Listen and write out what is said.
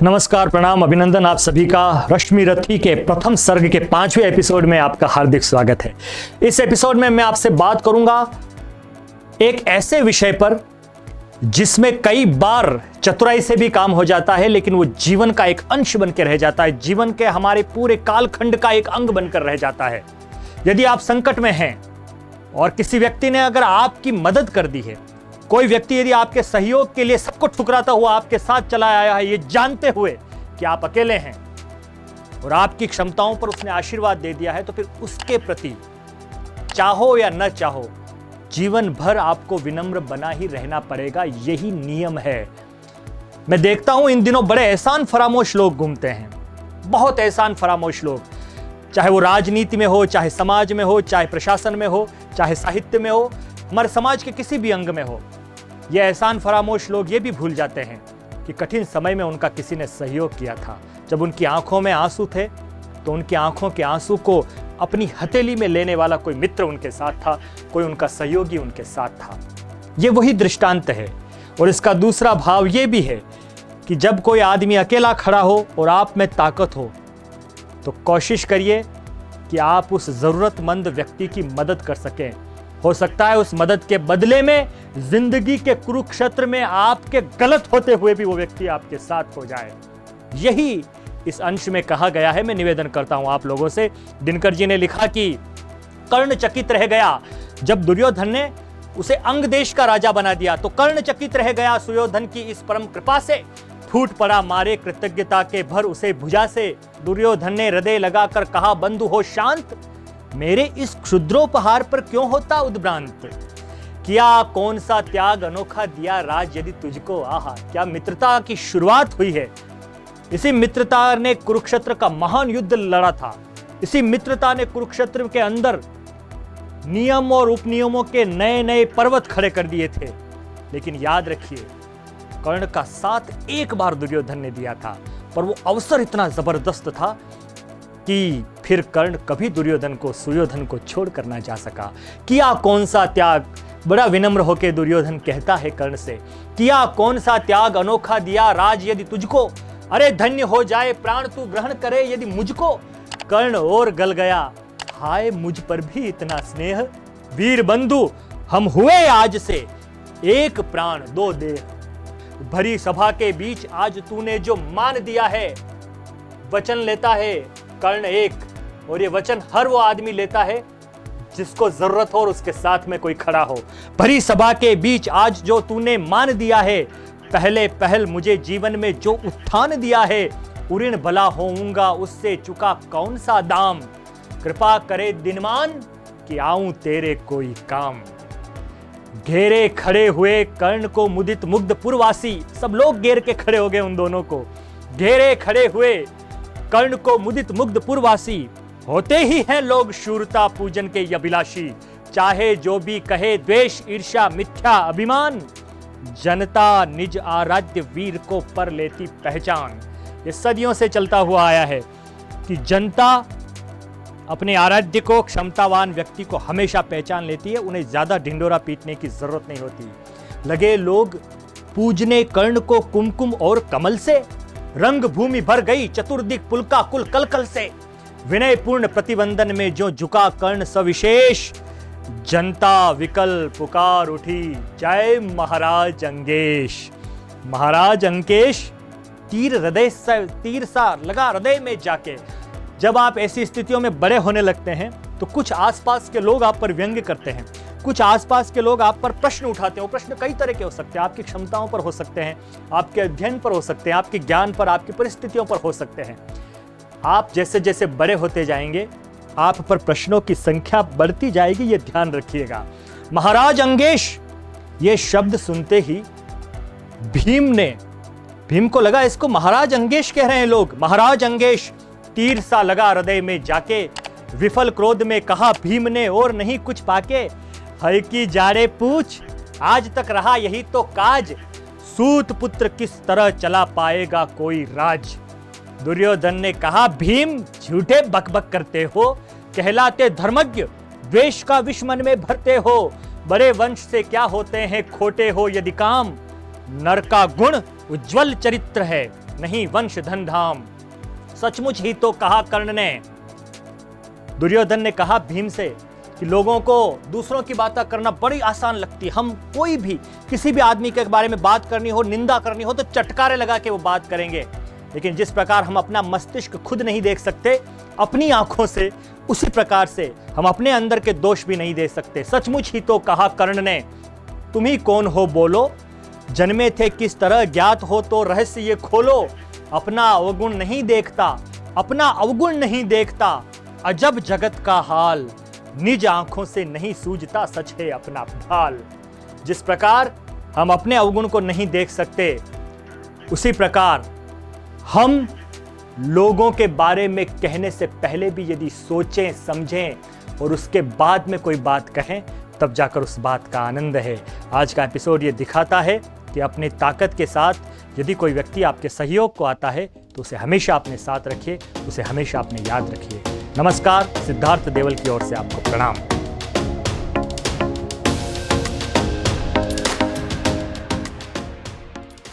नमस्कार, प्रणाम, अभिनंदन आप सभी का रश्मि रथी के प्रथम सर्ग के 5वें एपिसोड में आपका हार्दिक स्वागत है। इस एपिसोड में मैं आपसे बात करूंगा एक ऐसे विषय पर जिसमें कई बार चतुराई से भी काम हो जाता है, लेकिन वो जीवन का एक अंश बनकर रह जाता है, जीवन के हमारे पूरे कालखंड का एक अंग बनकर रह जाता है। यदि आप संकट में हैं और किसी व्यक्ति ने अगर आपकी मदद कर दी है, कोई व्यक्ति यदि आपके सहयोग के लिए सबको ठुकराता हुआ आपके साथ चला आया है, ये जानते हुए कि आप अकेले हैं और आपकी क्षमताओं पर उसने आशीर्वाद दे दिया है, तो फिर उसके प्रति चाहो या न चाहो जीवन भर आपको विनम्र बना ही रहना पड़ेगा। यही नियम है। मैं देखता हूं इन दिनों बड़े एहसान फरामोश लोग घूमते हैं, बहुत एहसान फरामोश लोग, चाहे वो राजनीति में हो, चाहे समाज में हो, चाहे प्रशासन में हो, चाहे साहित्य में हो, हमारे समाज के किसी भी अंग में हो। ये एहसान फरामोश लोग ये भी भूल जाते हैं कि कठिन समय में उनका किसी ने सहयोग किया था। जब उनकी आंखों में आंसू थे तो उनकी आंखों के आंसू को अपनी हथेली में लेने वाला कोई मित्र उनके साथ था, कोई उनका सहयोगी उनके साथ था। ये वही दृष्टांत है। और इसका दूसरा भाव ये भी है कि जब कोई आदमी अकेला खड़ा हो और आप में ताकत हो, तो कोशिश करिए कि आप उस जरूरतमंद व्यक्ति की मदद कर सकें। हो सकता है उस मदद के बदले में जिंदगी के कुरुक्षेत्र में आपके गलत होते हुए भी वो व्यक्ति आपके साथ हो जाए। यही इस अंश में कहा गया है। मैं निवेदन करता हूं आप लोगों से। दिनकर जी ने लिखा कि कर्ण चकित रह गया जब दुर्योधन ने उसे अंग देश का राजा बना दिया, तो कर्ण चकित रह गया सुयोधन की इस परम कृपा से, फूट पड़ा मारे कृतज्ञता के भर उसे भुजा से। दुर्योधन ने हृदय लगाकर कहा, बंधु हो शांत, मेरे इस क्षुद्रोपहार पर क्यों होता उद्भ्रांत। किया कौन सा त्याग अनोखा दिया राज यदि तुझको। आहा, क्या मित्रता की शुरुआत हुई है। इसी मित्रता ने कुरुक्षेत्र का महान युद्ध लड़ा था। इसी मित्रता ने कुरुक्षेत्र के अंदर नियम और उपनियमों के नए नए पर्वत खड़े कर दिए थे। लेकिन याद रखिए, कर्ण का साथ एक बार दुर्योधन ने दिया था, पर वो अवसर इतना जबरदस्त था कि फिर कर्ण कभी दुर्योधन को सुयोधन को छोड़कर ना जा सका। किया कौन सा त्याग, बड़ा विनम्र होकर दुर्योधन कहता है कर्ण से, किया कौन सा त्याग अनोखा दिया राज यदि तुझको। अरे धन्य हो जाए प्राण तू ग्रहण करे यदि मुझको। कर्ण और गल गया, हाय मुझ पर भी इतना स्नेह। वीर बंधु हम हुए आज से एक प्राण दो देह। भरी सभा के बीच आज तूने जो मान दिया है। वचन लेता है कर्ण एक, और ये वचन हर वो आदमी लेता है जिसको जरूरत हो और उसके साथ में कोई खड़ा हो। भरी सभा के बीच आज जो तूने मान दिया है, पहले पहल मुझे जीवन में जो उत्थान दिया है, उऋण भला होऊंगा उससे चुका कौन सा दाम। कृपा करे दिनमान कि आऊं तेरे कोई काम। घेरे खड़े हुए कर्ण को मुदित मुग्ध पुरवासी, सब लोग घेर के खड़े हो गए उन दोनों को। घेरे खड़े हुए कर्ण को मुदित मुग्ध पुरवासी, होते ही हैं लोग शूरता पूजन के अभिलाषी। चाहे जो भी कहे द्वेष ईर्ष्या मिथ्या अभिमान, जनता निज आराध्य वीर को पर लेती पहचान। ये सदियों से चलता हुआ आया है कि जनता अपने आराध्य को, क्षमतावान व्यक्ति को हमेशा पहचान लेती है, उन्हें ज्यादा ढिंडोरा पीटने की जरूरत नहीं होती। लगे लोग पूजने कर्ण को कुमकुम और कमल से, रंग भूमि भर गई चतुर्दिक पुलका कुल कलकल से। विनय पूर्ण प्रतिबंधन में जो झुका कर्ण सविशेष, जनता विकल पुकार उठी जय महाराज अंकेश। महाराज अंकेश तीर सा लगा हृदय में जाके। जब आप ऐसी स्थितियों में बड़े होने लगते हैं तो कुछ आसपास के लोग आप पर व्यंग्य करते हैं, कुछ आसपास के लोग आप पर प्रश्न उठाते हैं। प्रश्न कई तरह के हो सकते हैं, आपकी क्षमताओं पर हो सकते हैं, आपके अध्ययन पर हो सकते हैं, आपके ज्ञान पर, आपकी परिस्थितियों पर हो सकते हैं। आप जैसे जैसे बड़े होते जाएंगे, आप पर प्रश्नों की संख्या बढ़ती जाएगी, ये ध्यान रखिएगा। महाराज अंकेश, ये शब्द सुनते ही भीम को लगा इसको महाराज अंकेश कह रहे हैं लोग। महाराज अंकेश, तीर सा लगा हृदय में जाके, विफल क्रोध में कहा भीम ने और नहीं कुछ पाके। हय की जाड़े पूछ, आज तक रहा यही तो काज, सूत पुत्र किस तरह चला पाएगा कोई राज। दुर्योधन ने कहा, भीम झूठे बकबक करते हो, कहलाते धर्मज्ञ, द्वेष का विष मन में भरते हो। बड़े वंश से क्या होते हैं खोटे हो यदि काम, नर का गुण उज्जवल चरित्र है, नहीं वंश धन धाम। सचमुच ही तो कहा कर्ण ने। दुर्योधन ने कहा भीम से कि लोगों को दूसरों की बातें करना बड़ी आसान लगती है। हम कोई भी किसी भी आदमी के बारे में बात करनी हो, निंदा करनी हो तो चटकारे लगा के वो बात करेंगे, लेकिन जिस प्रकार हम अपना मस्तिष्क खुद नहीं देख सकते अपनी आंखों से, उसी प्रकार से हम अपने अंदर के दोष भी नहीं देख सकते। सचमुच ही तो कहा कर्ण ने। तुम ही कौन हो बोलो, जन्मे थे किस तरह, ज्ञात हो तो रहस्य ये खोलो। अपना अवगुण नहीं देखता, अपना अवगुण नहीं देखता, अजब जगत का हाल। निज आंखों से नहीं सूझता, सच है अपना ढाल। जिस प्रकार हम अपने अवगुण को नहीं देख सकते, उसी प्रकार हम लोगों के बारे में कहने से पहले भी यदि सोचें, समझें और उसके बाद में कोई बात कहें, तब जाकर उस बात का आनंद है। आज का एपिसोड ये दिखाता है कि अपनी ताकत के साथ यदि कोई व्यक्ति आपके सहयोग को आता है तो उसे हमेशा अपने साथ रखिए, उसे हमेशा अपने याद रखिए। नमस्कार, सिद्धार्थ देवल की ओर से आपको प्रणाम।